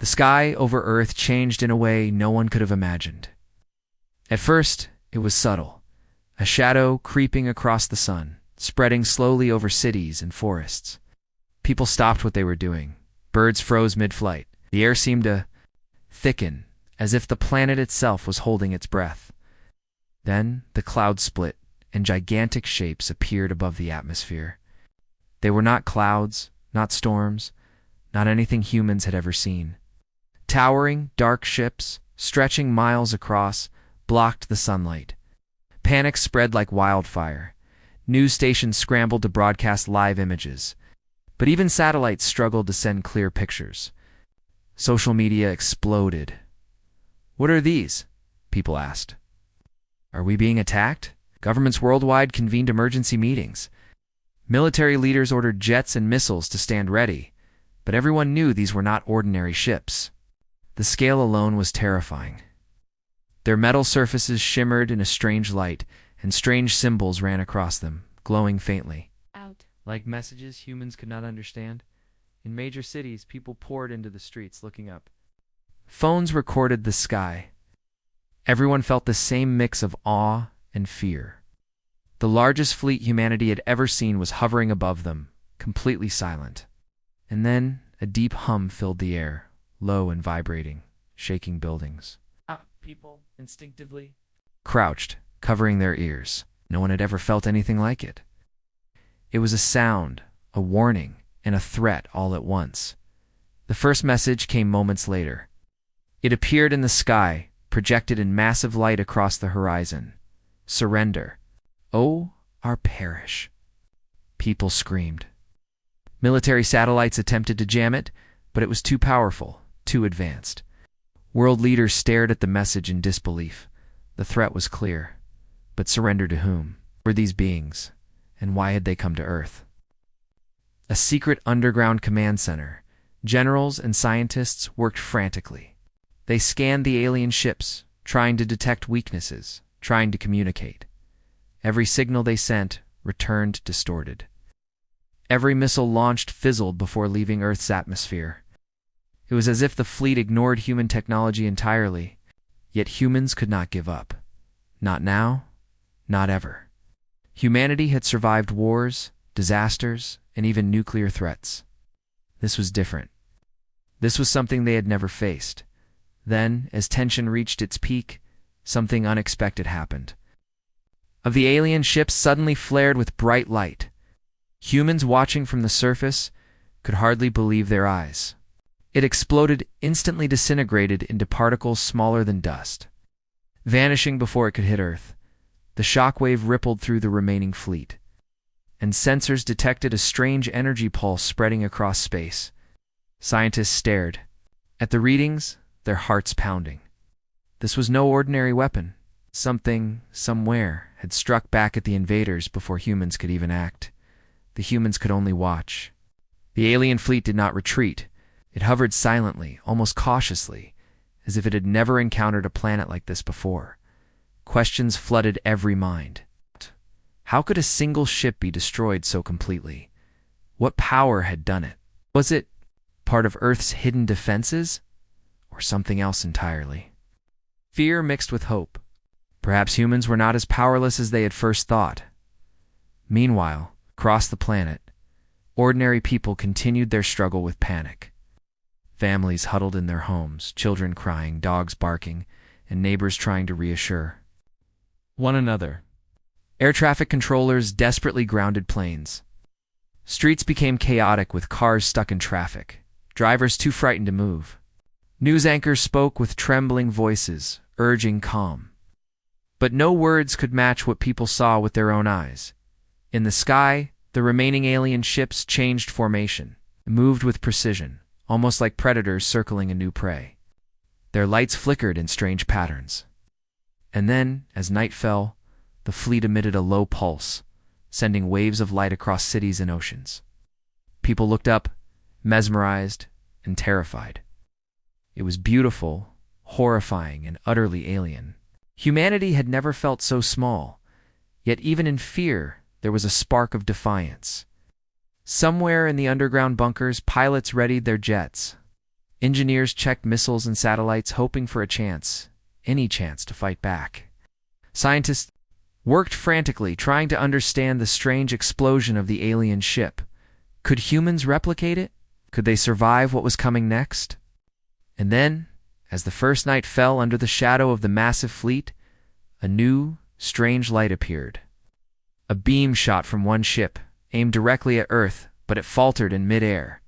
The sky over Earth changed in a way no one could have imagined. At first, it was subtle, a shadow creeping across the sun, spreading slowly over cities and forests. People stopped what they were doing. Birds froze mid-flight. The air seemed to thicken, as if the planet itself was holding its breath. Then the clouds split, and gigantic shapes appeared above the atmosphere. They were not clouds, not storms, not anything humans had ever seen. Towering, dark ships, stretching miles across, blocked the sunlight. Panic spread like wildfire. News stations scrambled to broadcast live images. But even satellites struggled to send clear pictures. Social media exploded. "What are these?" people asked. "Are we being attacked?" Governments worldwide convened emergency meetings. Military leaders ordered jets and missiles to stand ready, but everyone knew these were not ordinary ships. The scale alone was terrifying. Their metal surfaces shimmered in a strange light, and strange symbols ran across them, glowing faintly. Like messages humans could not understand. In major cities, people poured into the streets looking up. Phones recorded the sky. Everyone felt the same mix of awe and fear. The largest fleet humanity had ever seen was hovering above them, completely silent. And then a deep hum filled the air, low and vibrating, shaking buildings. People instinctively crouched, covering their ears. No one had ever felt anything like it. It was a sound, a warning, and a threat all at once. The first message came moments later. It appeared in the sky, projected in massive light across the horizon. "Surrender. Oh, our perish." People screamed. Military satellites attempted to jam it, but it was too powerful, too advanced. World leaders stared at the message in disbelief. The threat was clear. But surrender to whom? Who were these beings? And why had they come to Earth? A secret underground command center. Generals and scientists worked frantically. They scanned the alien ships, trying to detect weaknesses, trying to communicate. Every signal they sent returned distorted. Every missile launched fizzled before leaving Earth's atmosphere. It was as if the fleet ignored human technology entirely, yet humans could not give up. Not now, not ever. Humanity had survived wars, disasters, and even nuclear threats. This was different. This was something they had never faced. Then, as tension reached its peak, something unexpected happened. Of the alien ships suddenly flared with bright light. Humans watching from the surface could hardly believe their eyes. It exploded, instantly disintegrated into particles smaller than dust. Vanishing before it could hit Earth, the shockwave rippled through the remaining fleet, and sensors detected a strange energy pulse spreading across space. Scientists stared. At the readings, their hearts pounding. This was no ordinary weapon. Something, somewhere, had struck back at the invaders before humans could even act. The humans could only watch. The alien fleet did not retreat. It hovered silently, almost cautiously, as if it had never encountered a planet like this before. Questions flooded every mind. How could a single ship be destroyed so completely? What power had done it? Was it part of Earth's hidden defenses, or something else entirely? Fear mixed with hope. Perhaps humans were not as powerless as they had first thought. Meanwhile, across the planet, ordinary people continued their struggle with panic. Families huddled in their homes, children crying, dogs barking, and neighbors trying to reassure one another. Air traffic controllers desperately grounded planes. Streets became chaotic with cars stuck in traffic, drivers too frightened to move. News anchors spoke with trembling voices, urging calm. But no words could match what people saw with their own eyes. In the sky, the remaining alien ships changed formation, moved with precision, almost like predators circling a new prey. Their lights flickered in strange patterns. And then, as night fell, the fleet emitted a low pulse, sending waves of light across cities and oceans. People looked up, mesmerized and terrified. It was beautiful, horrifying, and utterly alien. Humanity had never felt so small, yet even in fear, there was a spark of defiance. Somewhere in the underground bunkers, pilots readied their jets. Engineers checked missiles and satellites, hoping for a chance, any chance to fight back. Scientists worked frantically, trying to understand the strange explosion of the alien ship. Could humans replicate it? Could they survive what was coming next? And then, as the first night fell under the shadow of the massive fleet, a new, strange light appeared. A beam shot from one ship, aimed directly at Earth, but it faltered in midair.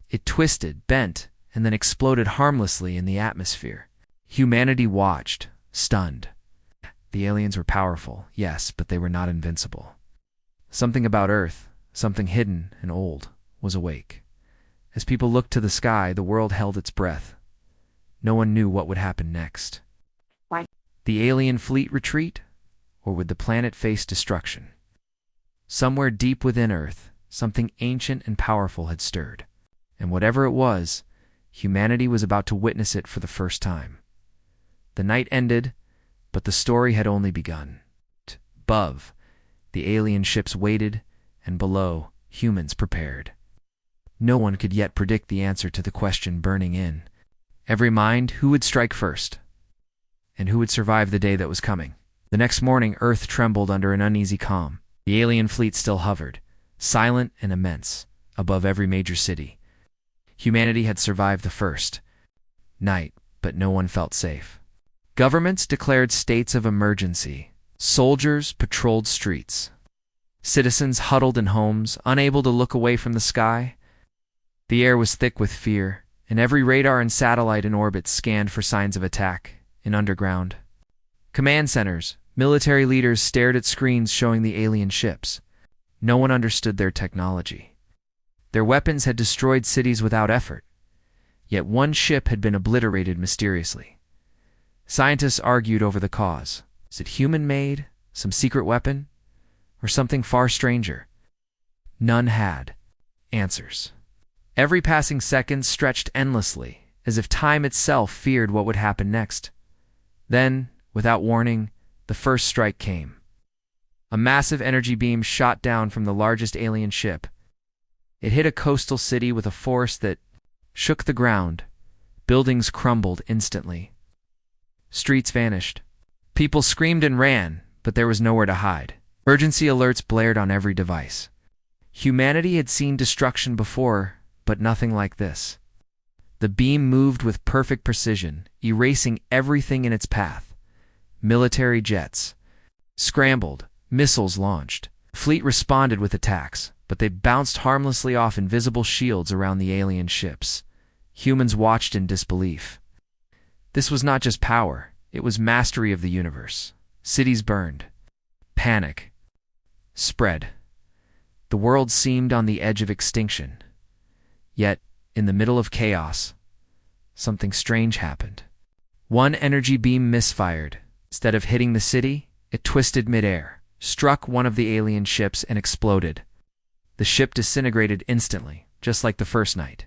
It twisted, bent, and then exploded harmlessly in the atmosphere. Humanity watched, stunned. The aliens were powerful, yes, but they were not invincible. Something about Earth, something hidden and old, was awake. As people looked to the sky, the world held its breath. No one knew what would happen next. Why? The alien fleet retreat, or would the planet face destruction? Somewhere deep within Earth, something ancient and powerful had stirred. And whatever it was, humanity was about to witness it for the first time. The night ended, but the story had only begun. Above, the alien ships waited, and below, humans prepared. No one could yet predict the answer to the question burning in every mind: who would strike first? And who would survive the day that was coming? The next morning, Earth trembled under an uneasy calm. The alien fleet still hovered, silent and immense, above every major city. Humanity had survived the first night, but no one felt safe. Governments declared states of emergency. Soldiers patrolled streets. Citizens huddled in homes, unable to look away from the sky. The air was thick with fear, and every radar and satellite in orbit scanned for signs of attack in underground. Command centers, military leaders stared at screens showing the alien ships. No one understood their technology. Their weapons had destroyed cities without effort, yet one ship had been obliterated mysteriously. Scientists argued over the cause. Is it human-made, some secret weapon, or something far stranger? None had answers. Every passing second stretched endlessly, as if time itself feared what would happen next. Then, without warning, the first strike came. A massive energy beam shot down from the largest alien ship. It hit a coastal city with a force that shook the ground. Buildings crumbled instantly. Streets vanished. People screamed and ran, but there was nowhere to hide. Emergency alerts blared on every device. Humanity had seen destruction before, but nothing like this. The beam moved with perfect precision, erasing everything in its path. Military jets scrambled, missiles launched. The fleet responded with attacks, but they bounced harmlessly off invisible shields around the alien ships. Humans watched in disbelief. This was not just power, it was mastery of the universe. Cities burned. Panic spread. The world seemed on the edge of extinction. Yet, in the middle of chaos, something strange happened. One energy beam misfired. Instead of hitting the city, it twisted midair, struck one of the alien ships, and exploded. The ship disintegrated instantly, just like the first night.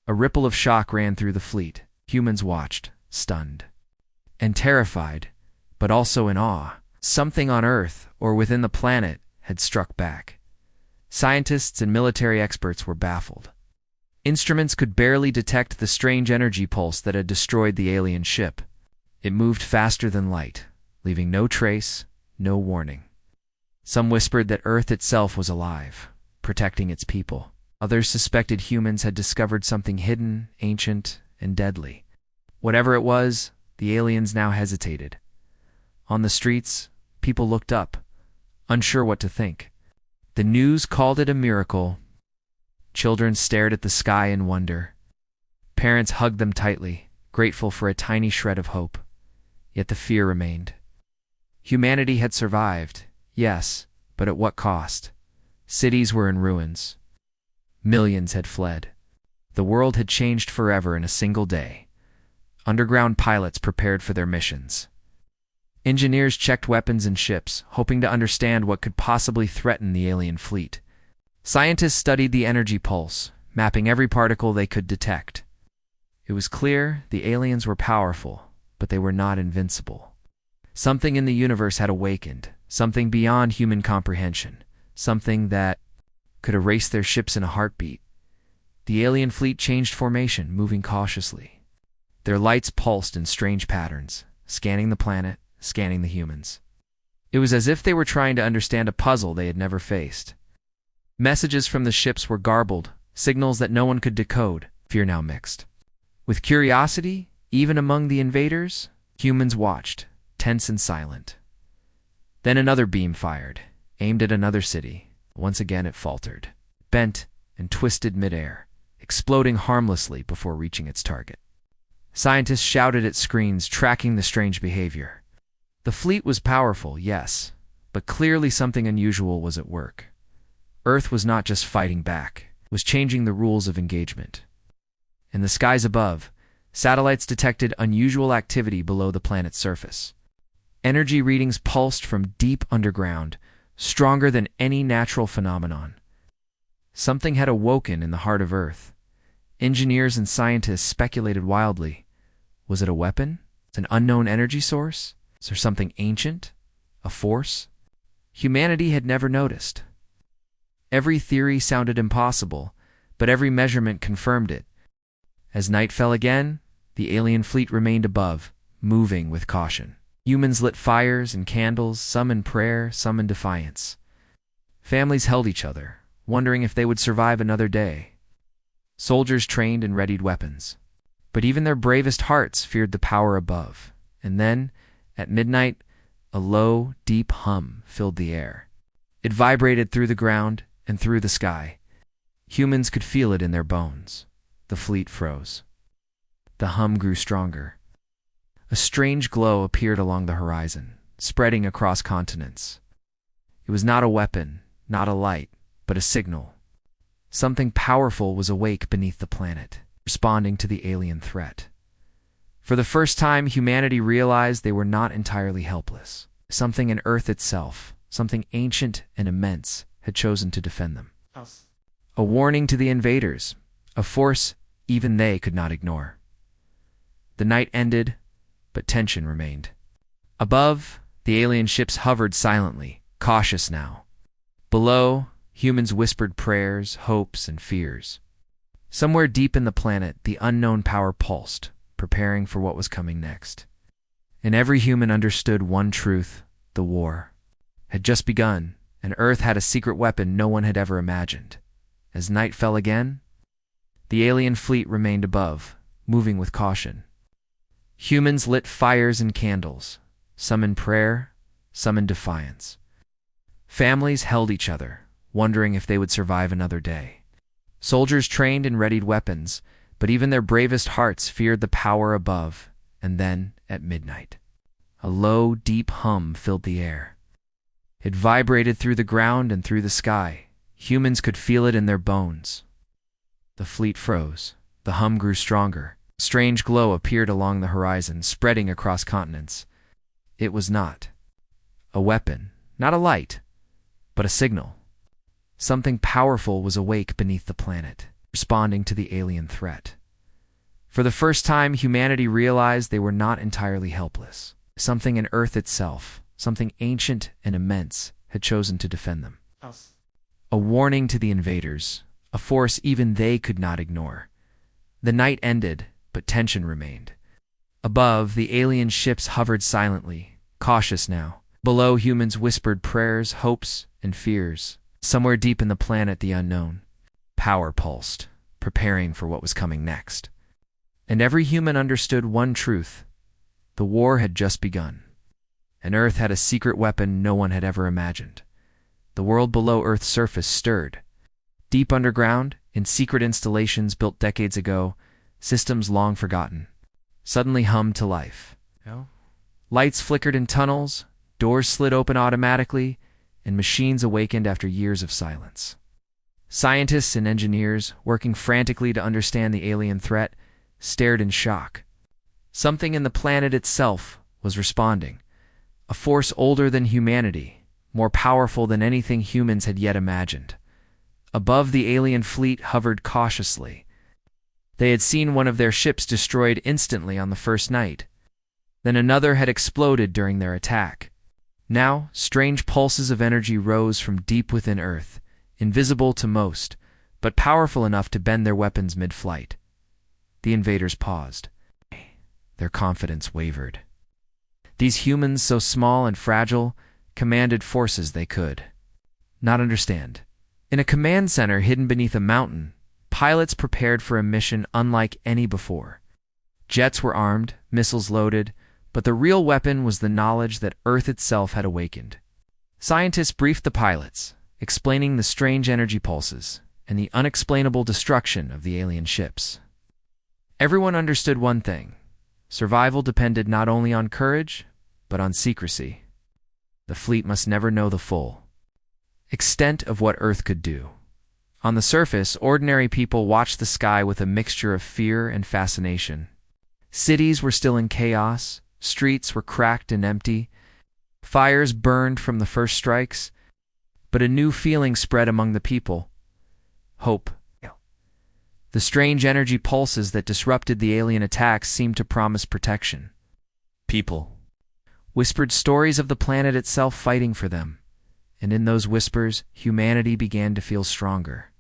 A ripple of shock ran through the fleet. Humans watched, stunned and terrified, but also in awe. Something on Earth, or within the planet, had struck back. Scientists and military experts were baffled. Instruments could barely detect the strange energy pulse that had destroyed the alien ship. It moved faster than light, leaving no trace, no warning. Some whispered that Earth itself was alive, protecting its people. Others suspected humans had discovered something hidden, ancient, and deadly. Whatever it was, the aliens now hesitated. On the streets, people looked up, unsure what to think. The news called it a miracle. Children stared at the sky in wonder. Parents hugged them tightly, grateful for a tiny shred of hope. Yet the fear remained. Humanity had survived, yes, but at what cost? Cities were in ruins. Millions had fled. The world had changed forever in a single day. Underground pilots prepared for their missions. Engineers checked weapons and ships, hoping to understand what could possibly threaten the alien fleet. Scientists studied the energy pulse, mapping every particle they could detect. It was clear the aliens were powerful, but they were not invincible. Something in the universe had awakened, something beyond human comprehension, something that could erase their ships in a heartbeat. the alien fleet changed formation, moving cautiously. Their lights pulsed in strange patterns, scanning the planet, scanning the humans. It was as if they were trying to understand a puzzle they had never faced. Messages from the ships were garbled, signals that no one could decode, fear now mixed. With curiosity, even among the invaders, humans watched, tense and silent. Then another beam fired, aimed at another city. Once again it faltered, bent and twisted midair, exploding harmlessly before reaching its target. Scientists shouted at screens, tracking the strange behavior. The fleet was powerful, yes, but clearly something unusual was at work. Earth was not just fighting back, it was changing the rules of engagement. In the skies above, satellites detected unusual activity below the planet's surface. Energy readings pulsed from deep underground, stronger than any natural phenomenon. Something had awoken in the heart of Earth. Engineers and scientists speculated wildly. Was it a weapon? An unknown energy source? Is there something ancient? A force? Humanity had never noticed. Every theory sounded impossible, but every measurement confirmed it. As night fell again, the alien fleet remained above, moving with caution. Humans lit fires and candles, some in prayer, some in defiance. Families held each other, wondering if they would survive another day. Soldiers trained and readied weapons. But even their bravest hearts feared the power above. And then, at midnight, a low, deep hum filled the air. It vibrated through the ground and through the sky. Humans could feel it in their bones. The fleet froze. The hum grew stronger. A strange glow appeared along the horizon, spreading across continents. It was not a weapon, not a light, but a signal. Something powerful was awake beneath the planet, responding to the alien threat. For the first time, humanity realized they were not entirely helpless. Something in Earth itself, something ancient and immense, had chosen to defend them. A warning to the invaders, a force even they could not ignore. The night ended, but tension remained. Above, the alien ships hovered silently, cautious now. Below, humans whispered prayers, hopes, and fears. Somewhere deep in the planet, the unknown power pulsed, preparing for what was coming next. And every human understood one truth: the war had just begun, and Earth had a secret weapon no one had ever imagined. As night fell again, the alien fleet remained above, moving with caution. Humans lit fires and candles, some in prayer, some in defiance. Families held each other, wondering if they would survive another day. Soldiers trained and readied weapons, but even their bravest hearts feared the power above. And then, at midnight, a low, deep hum filled the air. It vibrated through the ground and through the sky. Humans could feel it in their bones. The fleet froze. The hum grew stronger. A strange glow appeared along the horizon, spreading across continents. It was not a weapon, not a light, but a signal. Something powerful was awake beneath the planet, responding to the alien threat. For the first time, humanity realized they were not entirely helpless. Something in Earth itself, something ancient and immense, had chosen to defend them. A warning to the invaders, a force even they could not ignore. The night ended, but tension remained. Above, the alien ships hovered silently, cautious now. Below, humans whispered prayers, hopes, and fears. Somewhere deep in the planet, the unknown power pulsed, preparing for what was coming next. And every human understood one truth: the war had just begun. And Earth had a secret weapon no one had ever imagined. The world below Earth's surface stirred. Deep underground, in secret installations built decades ago, systems long forgotten suddenly hummed to life. Lights flickered in tunnels, doors slid open automatically, and machines awakened after years of silence. Scientists and engineers, working frantically to understand the alien threat, stared in shock. Something in the planet itself was responding, a force older than humanity, more powerful than anything humans had yet imagined. Above, the alien fleet hovered cautiously. They had seen one of their ships destroyed instantly on the first night. Then another had exploded during their attack. Now, strange pulses of energy rose from deep within Earth, invisible to most, but powerful enough to bend their weapons mid-flight. The invaders paused. Their confidence wavered. These humans, so small and fragile, commanded forces they could not understand. In a command center hidden beneath a mountain, pilots prepared for a mission unlike any before. Jets were armed, missiles loaded, but the real weapon was the knowledge that Earth itself had awakened. Scientists briefed the pilots, explaining the strange energy pulses and the unexplainable destruction of the alien ships. Everyone understood one thing: survival depended not only on courage, but on secrecy. The fleet must never know the full extent of what Earth could do. On the surface, ordinary people watched the sky with a mixture of fear and fascination. Cities were still in chaos, streets were cracked and empty, fires burned from the first strikes, but a new feeling spread among the people: hope. The strange energy pulses that disrupted the alien attacks seemed to promise protection. People whispered stories of the planet itself fighting for them, and in those whispers, humanity began to feel stronger,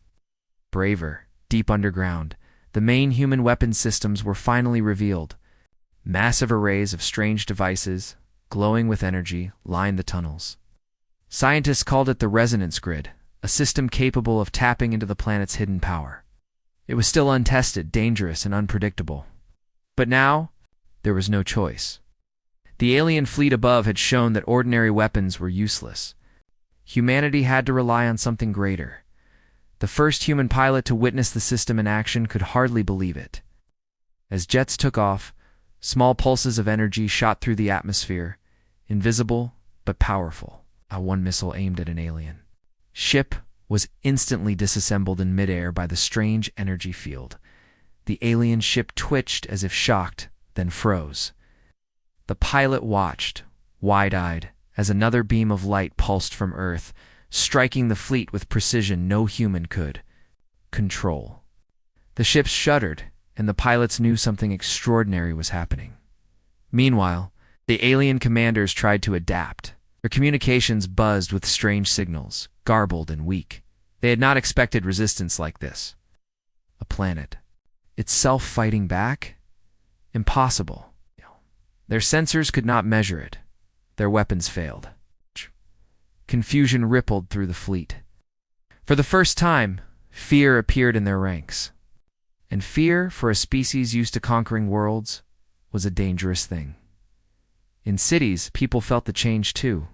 braver. Deep underground, the main human weapon systems were finally revealed. Massive arrays of strange devices, glowing with energy, lined the tunnels. Scientists called it the resonance grid, a system capable of tapping into the planet's hidden power. It was still untested, dangerous, and unpredictable. But now, there was no choice. The alien fleet above had shown that ordinary weapons were useless. Humanity had to rely on something greater. The first human pilot to witness the system in action could hardly believe it. As jets took off, small pulses of energy shot through the atmosphere, invisible but powerful. One missile aimed at an alien ship was instantly disassembled in midair by the strange energy field. The alien ship twitched as if shocked, then froze. The pilot watched, wide-eyed, as another beam of light pulsed from Earth, striking the fleet with precision no human could control. The ships shuddered, and the pilots knew something extraordinary was happening. Meanwhile, the alien commanders tried to adapt. Their communications buzzed with strange signals, garbled and weak. They had not expected resistance like this. A planet itself fighting back? Impossible. Their sensors could not measure it. Their weapons failed. Confusion rippled through the fleet. For the first time, fear appeared in their ranks. And fear, for a species used to conquering worlds, was a dangerous thing. In cities, people felt the change too.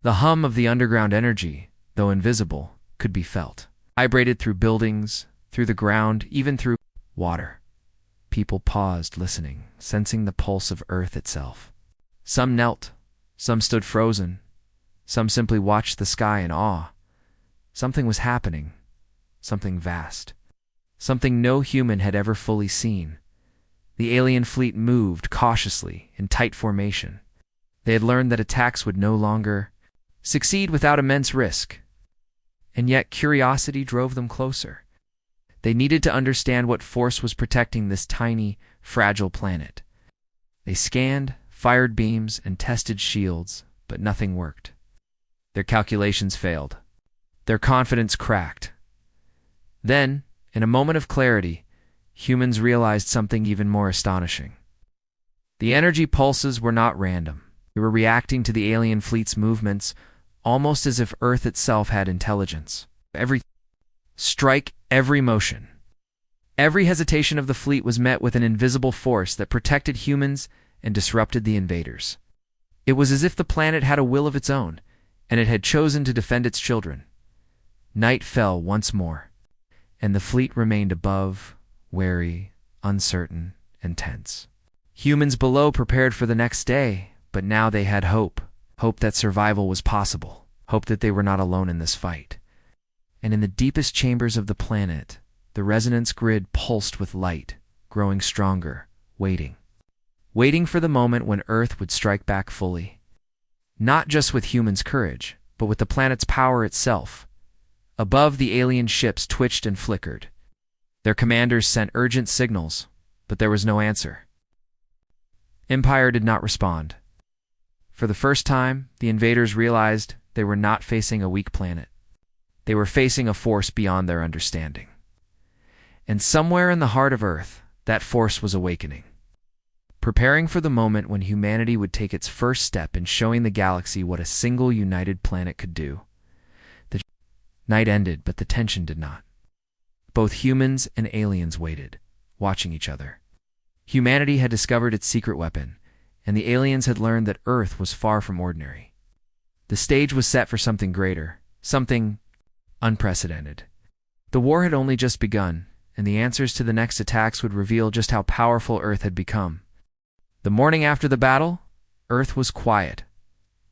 The hum of the underground energy, though invisible, could be felt. Vibrated through buildings, through the ground, even through water. People paused, listening, sensing the pulse of Earth itself. Some knelt, some stood frozen, some simply watched the sky in awe. Something was happening, something vast, something no human had ever fully seen. The alien fleet moved cautiously, in tight formation. They had learned that attacks would no longer succeed without immense risk. And yet curiosity drove them closer. They needed to understand what force was protecting this tiny, fragile planet. They scanned, fired beams, and tested shields, but nothing worked. Their calculations failed. Their confidence cracked. Then, in a moment of clarity, humans realized something even more astonishing. The energy pulses were not random. They were reacting to the alien fleet's movements, almost as if Earth itself had intelligence. Every strike, every motion, every hesitation of the fleet was met with an invisible force that protected humans and disrupted the invaders. It was as if the planet had a will of its own, and it had chosen to defend its children. Night fell once more, and the fleet remained above, wary, uncertain, and tense. Humans below prepared for the next day, but now they had hope. Hope that survival was possible. Hope that they were not alone in this fight. And in the deepest chambers of the planet, the resonance grid pulsed with light, growing stronger, waiting. Waiting for the moment when Earth would strike back fully. Not just with humans' courage, but with the planet's power itself. Above, the alien ships twitched and flickered. Their commanders sent urgent signals, but there was no answer. Empire did not respond. For the first time, the invaders realized they were not facing a weak planet. They were facing a force beyond their understanding. And somewhere in the heart of Earth, that force was awakening, preparing for the moment when humanity would take its first step in showing the galaxy what a single united planet could do. The night ended, but the tension did not. Both humans and aliens waited, watching each other. Humanity had discovered its secret weapon, and the aliens had learned that Earth was far from ordinary. The stage was set for something greater, something unprecedented. The war had only just begun, and the answers to the next attacks would reveal just how powerful Earth had become. The morning after the battle, Earth was quiet,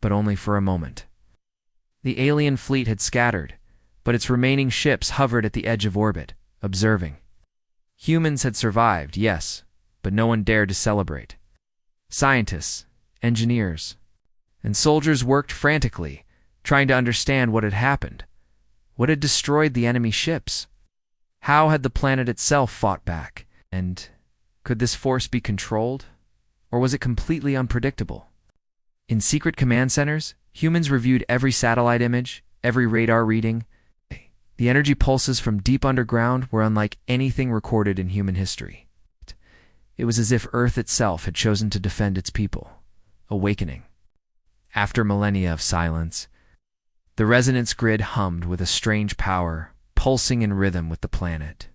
but only for a moment. The alien fleet had scattered, but its remaining ships hovered at the edge of orbit, observing. Humans had survived, yes, but no one dared to celebrate. Scientists, engineers, and soldiers worked frantically, trying to understand what had happened. What had destroyed the enemy ships? How had the planet itself fought back? And could this force be controlled? Or was it completely unpredictable? In secret command centers, humans reviewed every satellite image, every radar reading. The energy pulses from deep underground were unlike anything recorded in human history. It was as if Earth itself had chosen to defend its people, awakening. After millennia of silence, the resonance grid hummed with a strange power, pulsing in rhythm with the planet.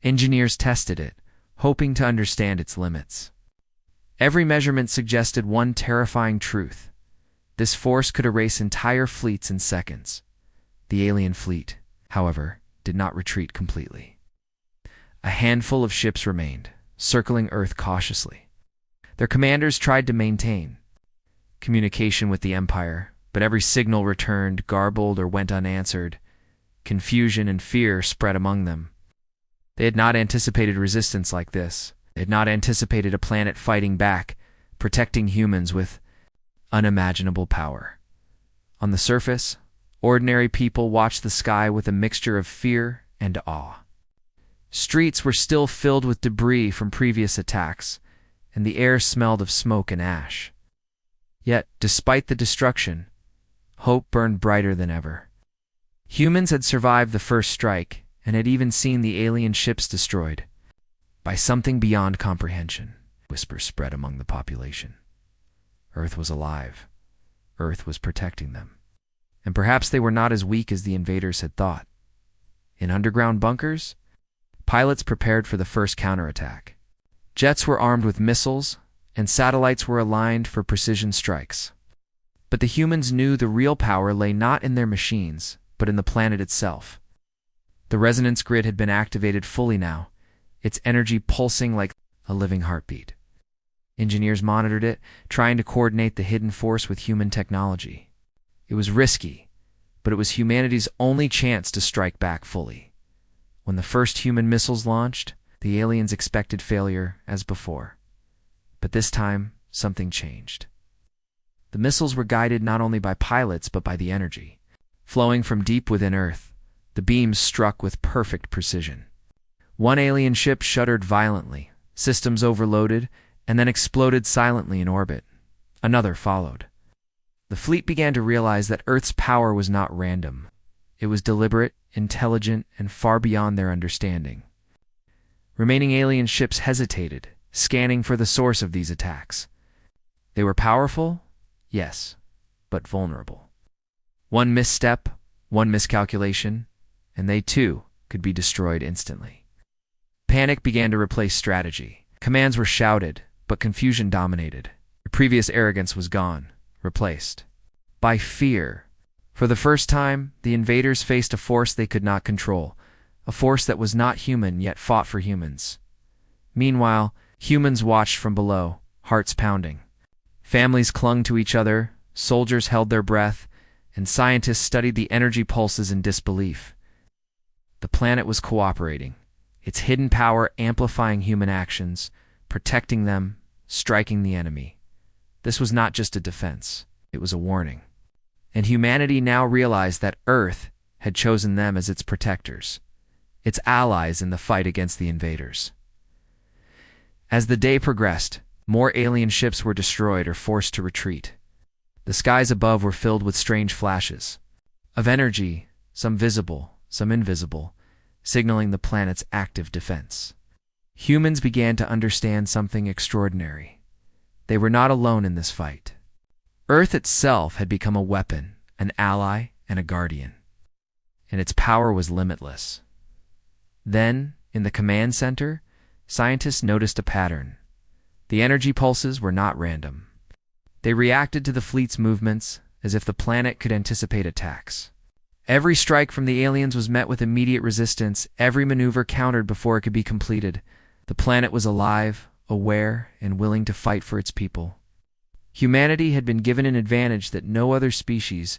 Engineers tested it, hoping to understand its limits. Every measurement suggested one terrifying truth. This force could erase entire fleets in seconds. The alien fleet, however, did not retreat completely. A handful of ships remained, circling Earth cautiously. Their commanders tried to maintain communication with the Empire, but every signal returned garbled or went unanswered. Confusion and fear spread among them. They had not anticipated resistance like this. They had not anticipated a planet fighting back, protecting humans with unimaginable power. On the surface, ordinary people watched the sky with a mixture of fear and awe. Streets were still filled with debris from previous attacks, and the air smelled of smoke and ash. Yet, despite the destruction, hope burned brighter than ever. Humans had survived the first strike and had even seen the alien ships destroyed. By something beyond comprehension, whispers spread among the population. Earth was alive. Earth was protecting them. And perhaps they were not as weak as the invaders had thought. In underground bunkers, pilots prepared for the first counterattack. Jets were armed with missiles, and satellites were aligned for precision strikes. But the humans knew the real power lay not in their machines, but in the planet itself. The resonance grid had been activated fully now, its energy pulsing like a living heartbeat. Engineers monitored it, trying to coordinate the hidden force with human technology. It was risky, but it was humanity's only chance to strike back fully. When the first human missiles launched, the aliens expected failure as before. But this time, something changed. The missiles were guided not only by pilots but by the energy. Flowing from deep within Earth, the beams struck with perfect precision. One alien ship shuddered violently, systems overloaded, and then exploded silently in orbit. Another followed. The fleet began to realize that Earth's power was not random. It was deliberate, intelligent, and far beyond their understanding. Remaining alien ships hesitated, scanning for the source of these attacks. They were powerful, yes, but vulnerable. One misstep, one miscalculation, and they too could be destroyed instantly. Panic began to replace strategy. Commands were shouted, but confusion dominated. The previous arrogance was gone, replaced by fear. For the first time, the invaders faced a force they could not control, a force that was not human yet fought for humans. Meanwhile, humans watched from below, hearts pounding. Families clung to each other, soldiers held their breath, and scientists studied the energy pulses in disbelief. The planet was cooperating, its hidden power amplifying human actions, protecting them, striking the enemy. This was not just a defense, it was a warning. And humanity now realized that Earth had chosen them as its protectors, its allies in the fight against the invaders. As the day progressed, more alien ships were destroyed or forced to retreat. The skies above were filled with strange flashes of energy, some visible, some invisible, signaling the planet's active defense. Humans began to understand something extraordinary. They were not alone in this fight. Earth itself had become a weapon, an ally, and a guardian, and its power was limitless. Then, in the command center, scientists noticed a pattern. The energy pulses were not random. They reacted to the fleet's movements as if the planet could anticipate attacks. Every strike from the aliens was met with immediate resistance, every maneuver countered before it could be completed. The planet was alive, aware, and willing to fight for its people. Humanity had been given an advantage that no other species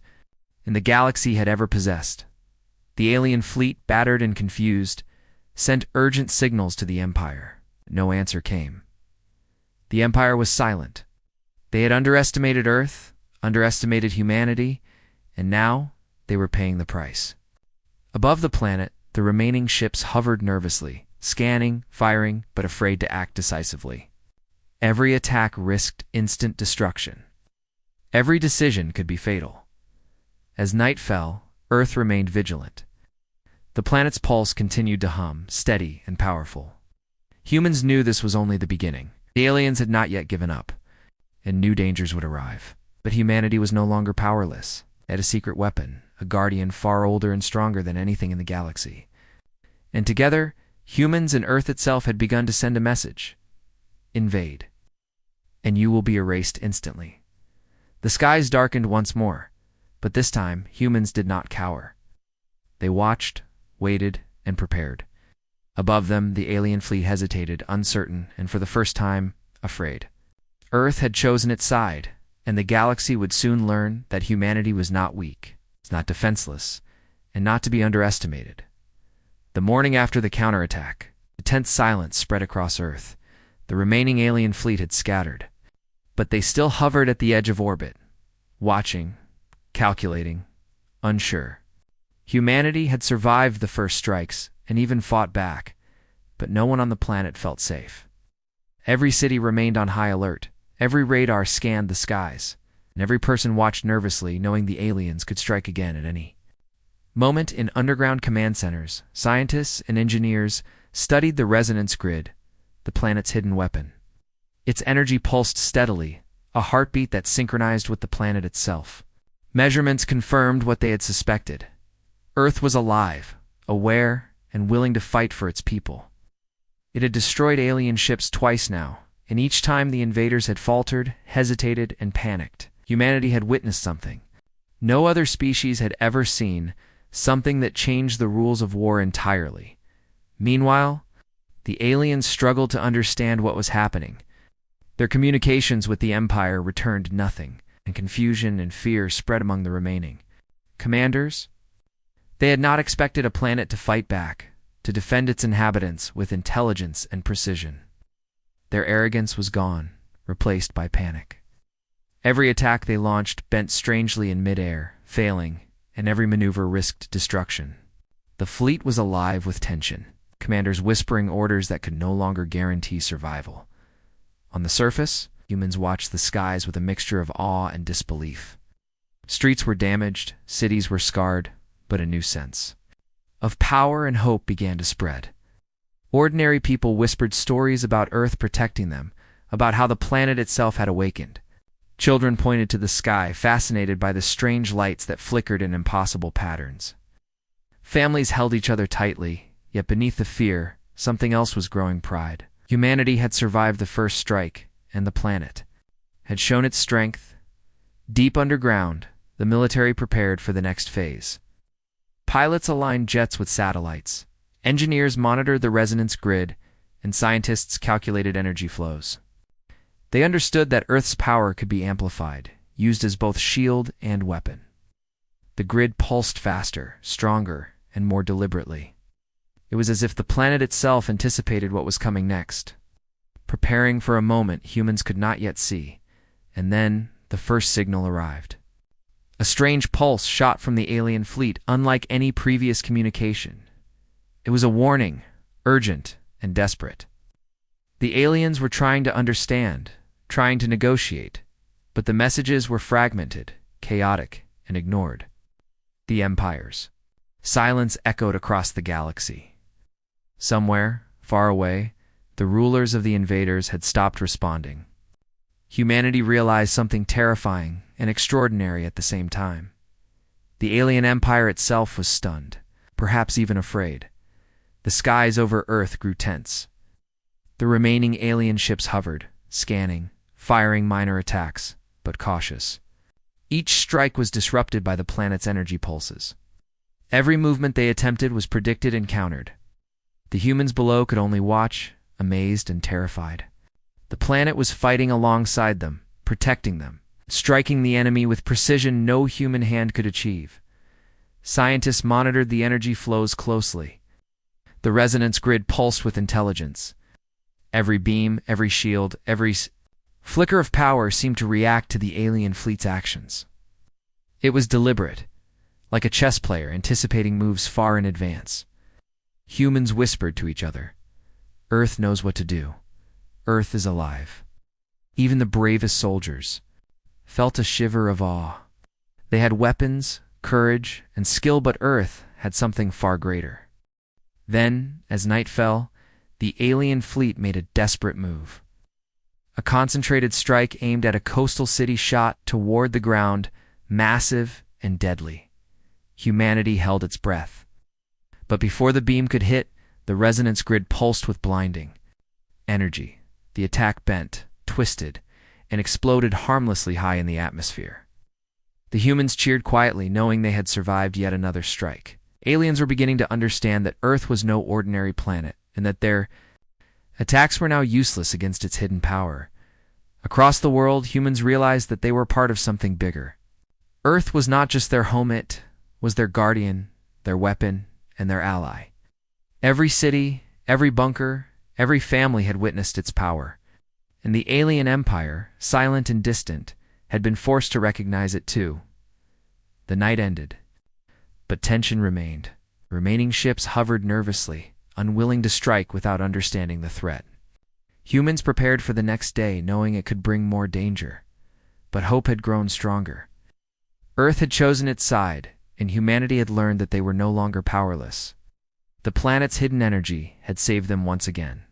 in the galaxy had ever possessed. The alien fleet, battered and confused, sent urgent signals to the Empire. No answer came. The Empire was silent. They had underestimated Earth, underestimated humanity, and now they were paying the price. Above the planet, the remaining ships hovered nervously, scanning, firing, but afraid to act decisively. Every attack risked instant destruction. Every decision could be fatal. As night fell, Earth remained vigilant. The planet's pulse continued to hum, steady and powerful. Humans knew this was only the beginning. The aliens had not yet given up, and new dangers would arrive. But humanity was no longer powerless. It had a secret weapon, a guardian far older and stronger than anything in the galaxy. And together, humans and Earth itself had begun to send a message. Invade, and you will be erased instantly. The skies darkened once more, but this time humans did not cower. They watched, waited, and prepared. Above them, the alien fleet hesitated, uncertain, and for the first time, afraid. Earth had chosen its side, and the galaxy would soon learn that humanity was not weak, not defenseless, and not to be underestimated. The morning after the counterattack, a tense silence spread across Earth. The remaining alien fleet had scattered, but they still hovered at the edge of orbit, watching, calculating, unsure. Humanity had survived the first strikes and even fought back, but no one on the planet felt safe. Every city remained on high alert. Every radar scanned the skies, and every person watched nervously, knowing the aliens could strike again at any moment. In underground command centers, scientists and engineers studied the resonance grid, the planet's hidden weapon. Its energy pulsed steadily, a heartbeat that synchronized with the planet itself. Measurements confirmed what they had suspected. Earth was alive, aware, and willing to fight for its people. It had destroyed alien ships twice now, and each time the invaders had faltered, hesitated, and panicked. Humanity had witnessed something no other species had ever seen, something that changed the rules of war entirely. Meanwhile, the aliens struggled to understand what was happening. Their communications with the Empire returned nothing, and confusion and fear spread among the remaining commanders. They had not expected a planet to fight back, to defend its inhabitants with intelligence and precision. Their arrogance was gone, replaced by panic. Every attack they launched bent strangely in midair, failing, and every maneuver risked destruction. The fleet was alive with tension, commanders whispering orders that could no longer guarantee survival. On the surface, humans watched the skies with a mixture of awe and disbelief. Streets were damaged, cities were scarred, but a new sense of power and hope began to spread. Ordinary people whispered stories about Earth protecting them, about how the planet itself had awakened. Children pointed to the sky, fascinated by the strange lights that flickered in impossible patterns. Families held each other tightly, yet beneath the fear, something else was growing: pride. Humanity had survived the first strike, and the planet had shown its strength. Deep underground, the military prepared for the next phase. Pilots aligned jets with satellites. Engineers monitored the resonance grid, and scientists calculated energy flows. They understood that Earth's power could be amplified, used as both shield and weapon. The grid pulsed faster, stronger, and more deliberately. It was as if the planet itself anticipated what was coming next, preparing for a moment humans could not yet see. And then the first signal arrived. A strange pulse shot from the alien fleet, unlike any previous communication. It was a warning, urgent and desperate. The aliens were trying to understand, trying to negotiate, but the messages were fragmented, chaotic, and ignored. The empires Silence echoed across the galaxy. Somewhere, far away, the rulers of the invaders had stopped responding. Humanity realized something terrifying and extraordinary at the same time. The alien empire itself was stunned, perhaps even afraid. The skies over Earth grew tense. The remaining alien ships hovered, scanning, firing minor attacks, but cautious. Each strike was disrupted by the planet's energy pulses. Every movement they attempted was predicted and countered. The humans below could only watch, amazed and terrified. The planet was fighting alongside them, protecting them, striking the enemy with precision no human hand could achieve. Scientists monitored the energy flows closely. The resonance grid pulsed with intelligence. Every beam, every shield, every flicker of power seemed to react to the alien fleet's actions. It was deliberate, like a chess player anticipating moves far in advance. Humans whispered to each other, "Earth knows what to do. Earth is alive." Even the bravest soldiers felt a shiver of awe. They had weapons, courage, and skill, but Earth had something far greater. Then, as night fell, the alien fleet made a desperate move. A concentrated strike aimed at a coastal city shot toward the ground, massive and deadly. Humanity held its breath. But before the beam could hit, the resonance grid pulsed with blinding energy. The attack bent, twisted, and exploded harmlessly high in the atmosphere. The humans cheered quietly, knowing they had survived yet another strike. Aliens were beginning to understand that Earth was no ordinary planet, and that their attacks were now useless against its hidden power. Across the world, humans realized that they were part of something bigger. Earth was not just their home, it was their guardian, their weapon, and their ally. Every city, every bunker, every family had witnessed its power. And the alien empire, silent and distant, had been forced to recognize it too. The night ended, but tension remained. Remaining ships hovered nervously, unwilling to strike without understanding the threat. Humans prepared for the next day, knowing it could bring more danger. But hope had grown stronger. Earth had chosen its side, and humanity had learned that they were no longer powerless. The planet's hidden energy had saved them once again,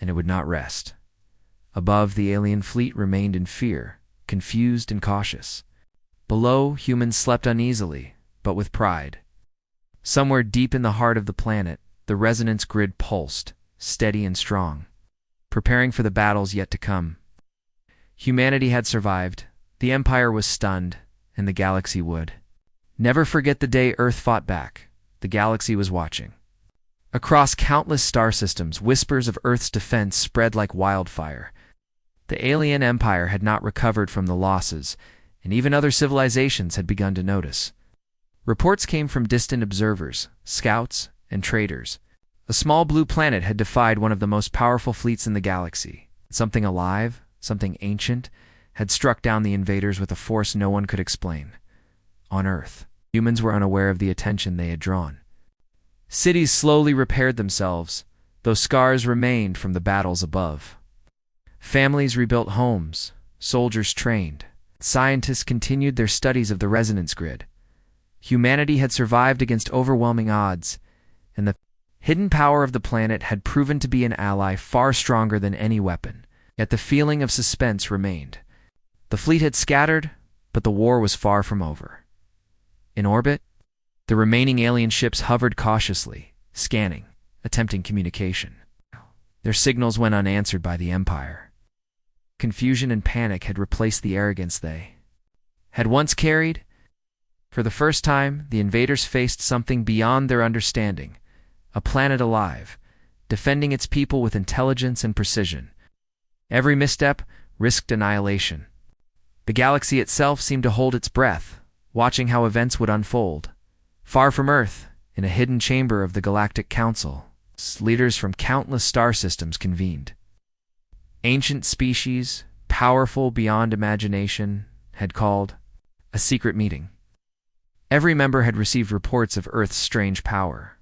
and it would not rest. Above, the alien fleet remained in fear, confused and cautious. Below, humans slept uneasily, but with pride. Somewhere deep in the heart of the planet, the resonance grid pulsed, steady and strong, preparing for the battles yet to come. Humanity had survived, the Empire was stunned, and the galaxy would. Never forget the day Earth fought back. The galaxy was watching. Across countless star systems, whispers of Earth's defense spread like wildfire. The alien empire had not recovered from the losses, and even other civilizations had begun to notice. Reports came from distant observers, scouts, and traders. A small blue planet had defied one of the most powerful fleets in the galaxy. Something alive, something ancient, had struck down the invaders with a force no one could explain. On Earth, humans were unaware of the attention they had drawn. Cities slowly repaired themselves, though scars remained from the battles above. Families rebuilt homes, soldiers trained. Scientists continued their studies of the resonance grid. Humanity had survived against overwhelming odds, and the hidden power of the planet had proven to be an ally far stronger than any weapon. Yet the feeling of suspense remained. The fleet had scattered, but the war was far from over. In orbit, the remaining alien ships hovered cautiously, scanning, attempting communication. Their signals went unanswered by the Empire. Confusion and panic had replaced the arrogance they had once carried. For the first time, the invaders faced something beyond their understanding, a planet alive, defending its people with intelligence and precision. Every misstep risked annihilation. The galaxy itself seemed to hold its breath, watching how events would unfold. Far from Earth, in a hidden chamber of the Galactic Council, leaders from countless star systems convened. Ancient species, powerful beyond imagination, had called a secret meeting. Every member had received reports of Earth's strange power.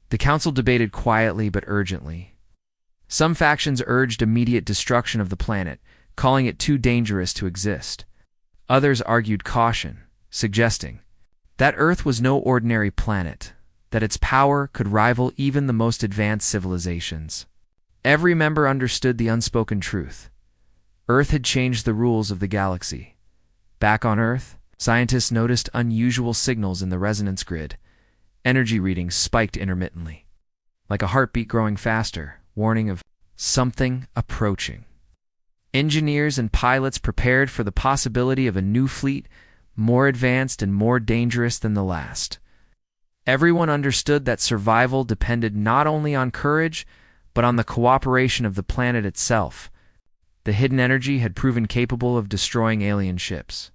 The council debated quietly but urgently. Some factions urged immediate destruction of the planet, calling it too dangerous to exist. Others argued caution, suggesting that Earth was no ordinary planet, that its power could rival even the most advanced civilizations. Every member understood the unspoken truth. Earth had changed the rules of the galaxy. Back on Earth, scientists noticed unusual signals in the resonance grid. Energy readings spiked intermittently, like a heartbeat growing faster, warning of something approaching. Engineers and pilots prepared for the possibility of a new fleet, more advanced and more dangerous than the last. Everyone understood that survival depended not only on courage, but on the cooperation of the planet itself. The hidden energy had proven capable of destroying alien ships.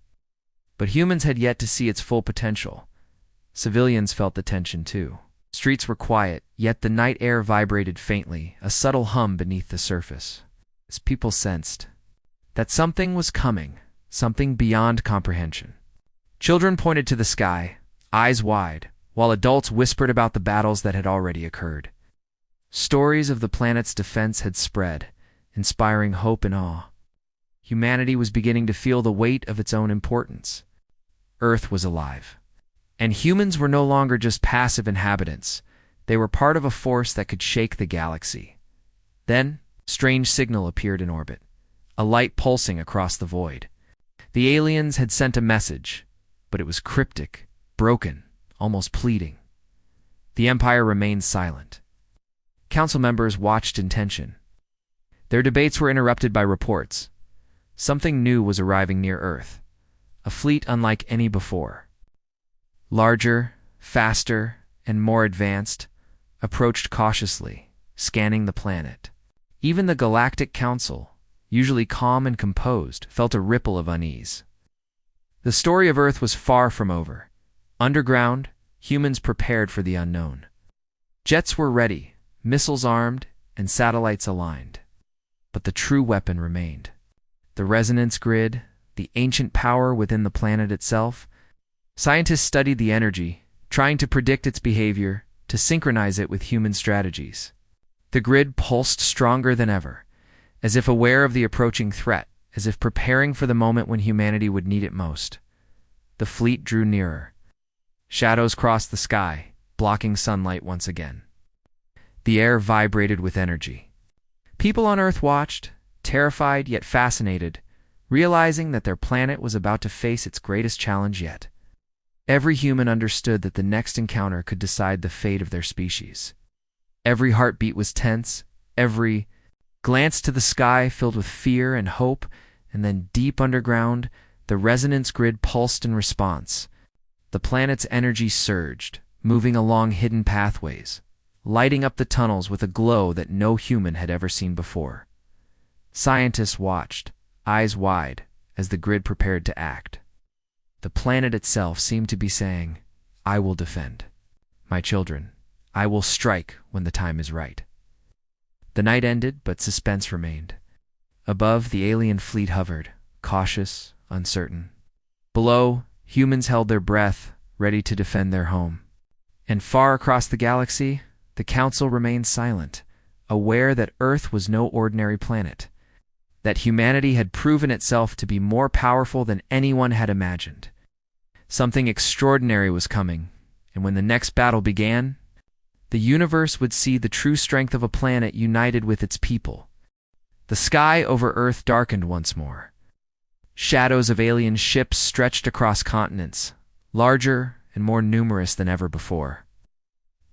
But humans had yet to see its full potential. Civilians felt the tension too. Streets were quiet, yet the night air vibrated faintly, a subtle hum beneath the surface. As people sensed that something was coming, something beyond comprehension. Children pointed to the sky, eyes wide, while adults whispered about the battles that had already occurred. Stories of the planet's defense had spread, inspiring hope and awe. Humanity was beginning to feel the weight of its own importance. Earth was alive. And humans were no longer just passive inhabitants. They were part of a force that could shake the galaxy. Then, a strange signal appeared in orbit, a light pulsing across the void. The aliens had sent a message, but it was cryptic, broken, almost pleading. The Empire remained silent. Council members watched in tension. Their debates were interrupted by reports. Something new was arriving near Earth, a fleet unlike any before. Larger, faster, and more advanced, approached cautiously, scanning the planet. Even the Galactic Council, usually calm and composed, felt a ripple of unease. The story of Earth was far from over. Underground, humans prepared for the unknown. Jets were ready, missiles armed, and satellites aligned. But the true weapon remained. The resonance grid, the ancient power within the planet itself. Scientists studied the energy, trying to predict its behavior, to synchronize it with human strategies. The grid pulsed stronger than ever, as if aware of the approaching threat, as if preparing for the moment when humanity would need it most. The fleet drew nearer. Shadows crossed the sky, blocking sunlight once again. The air vibrated with energy. People on Earth watched, terrified yet fascinated, realizing that their planet was about to face its greatest challenge yet. Every human understood that the next encounter could decide the fate of their species. Every heartbeat was tense, every glance to the sky filled with fear and hope, and then deep underground, the resonance grid pulsed in response. The planet's energy surged, moving along hidden pathways, lighting up the tunnels with a glow that no human had ever seen before. Scientists watched, eyes wide, as the grid prepared to act. The planet itself seemed to be saying, "I will defend. My children, I will strike when the time is right." The night ended, but suspense remained. Above, the alien fleet hovered, cautious, uncertain. Below, humans held their breath, ready to defend their home. And far across the galaxy, the Council remained silent, aware that Earth was no ordinary planet, that humanity had proven itself to be more powerful than anyone had imagined. Something extraordinary was coming, and when the next battle began, the universe would see the true strength of a planet united with its people. The sky over Earth darkened once more. Shadows of alien ships stretched across continents, larger and more numerous than ever before.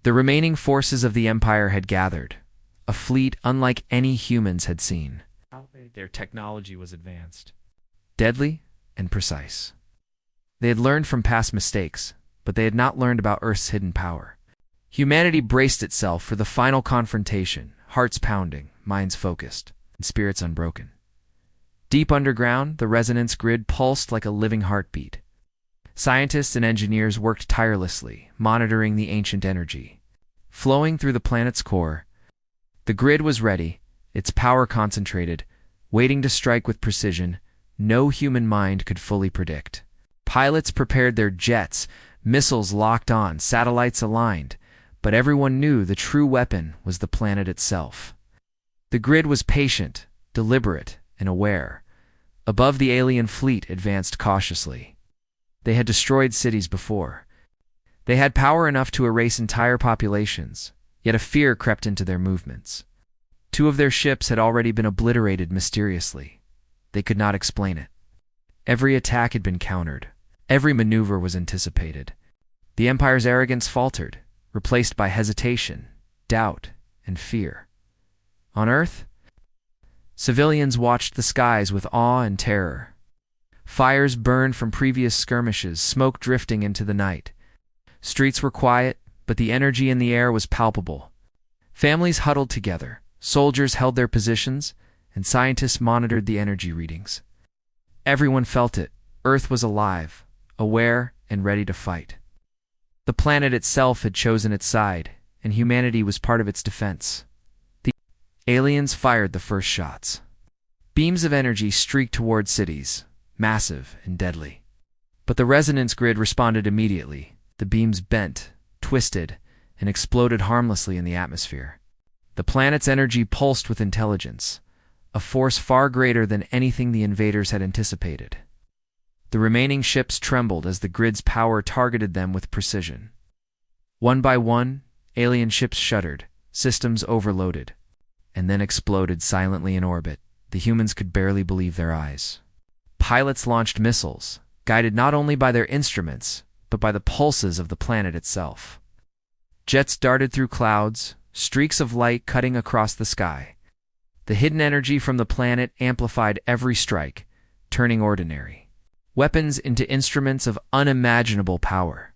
The remaining forces of the Empire had gathered, a fleet unlike any humans had seen. Their technology was advanced, deadly and precise. They had learned from past mistakes, but they had not learned about Earth's hidden power. Humanity braced itself for the final confrontation, hearts pounding, minds focused, and spirits unbroken. Deep underground, the resonance grid pulsed like a living heartbeat. Scientists and engineers worked tirelessly, monitoring the ancient energy. Flowing through the planet's core, the grid was ready, its power concentrated, waiting to strike with precision no human mind could fully predict. Pilots prepared their jets, missiles locked on, satellites aligned, but everyone knew the true weapon was the planet itself. The grid was patient, deliberate, and aware. Above, the alien fleet advanced cautiously. They had destroyed cities before. They had power enough to erase entire populations, yet a fear crept into their movements. 2 of their ships had already been obliterated mysteriously. They could not explain it. Every attack had been countered. Every maneuver was anticipated. The Empire's arrogance faltered, replaced by hesitation, doubt, and fear. On Earth, civilians watched the skies with awe and terror. Fires burned from previous skirmishes, smoke drifting into the night. Streets were quiet, but the energy in the air was palpable. Families huddled together, soldiers held their positions, and scientists monitored the energy readings. Everyone felt it. Earth was alive, aware, and ready to fight. The planet itself had chosen its side, and humanity was part of its defense. The aliens fired the first shots. Beams of energy streaked toward cities, massive and deadly. But the resonance grid responded immediately. The beams bent, twisted, and exploded harmlessly in the atmosphere. The planet's energy pulsed with intelligence, a force far greater than anything the invaders had anticipated. The remaining ships trembled as the grid's power targeted them with precision. One by one, alien ships shuddered, systems overloaded, and then exploded silently in orbit. The humans could barely believe their eyes. Pilots launched missiles, guided not only by their instruments, but by the pulses of the planet itself. Jets darted through clouds, streaks of light cutting across the sky. The hidden energy from the planet amplified every strike, turning ordinary weapons into instruments of unimaginable power.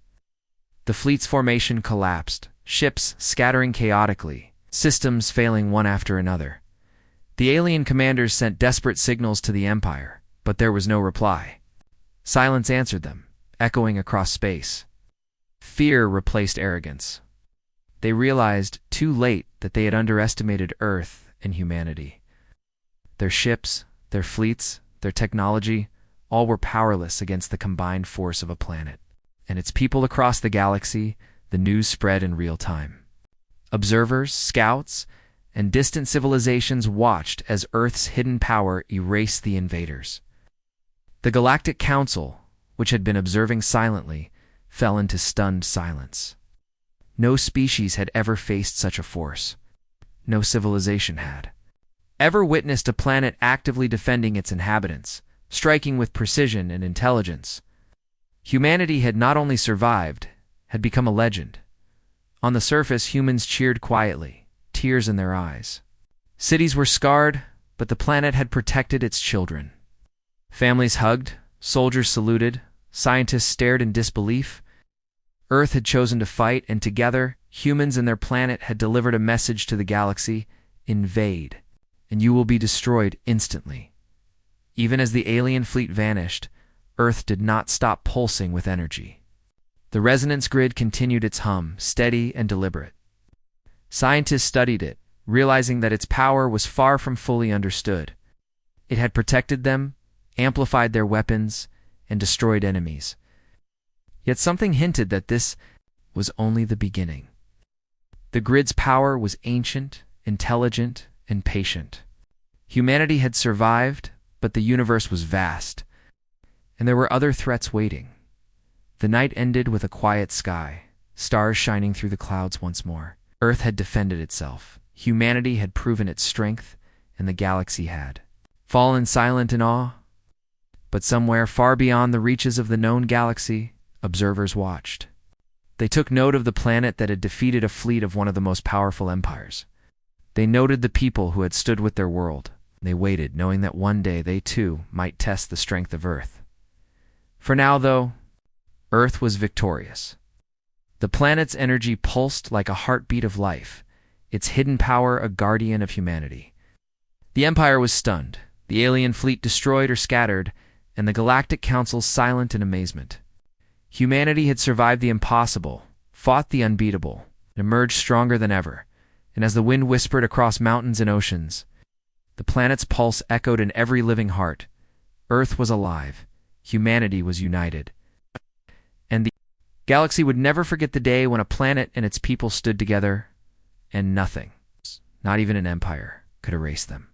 The fleet's formation collapsed, ships scattering chaotically, systems failing one after another. The alien commanders sent desperate signals to the Empire, but there was no reply. Silence answered them, echoing across space. Fear replaced arrogance. They realized, too late, that they had underestimated Earth and humanity. Their ships, their fleets, their technology, all were powerless against the combined force of a planet. And its people across the galaxy, the news spread in real time. Observers, scouts, and distant civilizations watched as Earth's hidden power erased the invaders. The Galactic Council, which had been observing silently, fell into stunned silence. No species had ever faced such a force. No civilization had ever witnessed a planet actively defending its inhabitants, striking with precision and intelligence. Humanity had not only survived, had become a legend. On the surface, humans cheered quietly, tears in their eyes. Cities were scarred, but the planet had protected its children. Families hugged, soldiers saluted, scientists stared in disbelief. Earth had chosen to fight, and together, humans and their planet had delivered a message to the galaxy: invade, and you will be destroyed instantly. Even as the alien fleet vanished, Earth did not stop pulsing with energy. The resonance grid continued its hum, steady and deliberate. Scientists studied it, realizing that its power was far from fully understood. It had protected them, amplified their weapons, and destroyed enemies. Yet something hinted that this was only the beginning. The grid's power was ancient, intelligent, and patient. Humanity had survived, but the universe was vast, and there were other threats waiting. The night ended with a quiet sky, stars shining through the clouds once more. Earth had defended itself, humanity had proven its strength, and the galaxy had fallen silent in awe. But somewhere far beyond the reaches of the known galaxy, observers watched. They took note of the planet that had defeated a fleet of one of the most powerful empires. They noted the people who had stood with their world. They waited, knowing that one day they too might test the strength of Earth. For now, though, Earth was victorious. The planet's energy pulsed like a heartbeat of life, its hidden power a guardian of humanity. The Empire was stunned, the alien fleet destroyed or scattered, and the Galactic Council silent in amazement. Humanity had survived the impossible, fought the unbeatable, and emerged stronger than ever. And as the wind whispered across mountains and oceans, the planet's pulse echoed in every living heart. Earth was alive, humanity was united. And the galaxy would never forget the day when a planet and its people stood together, and nothing, not even an empire, could erase them.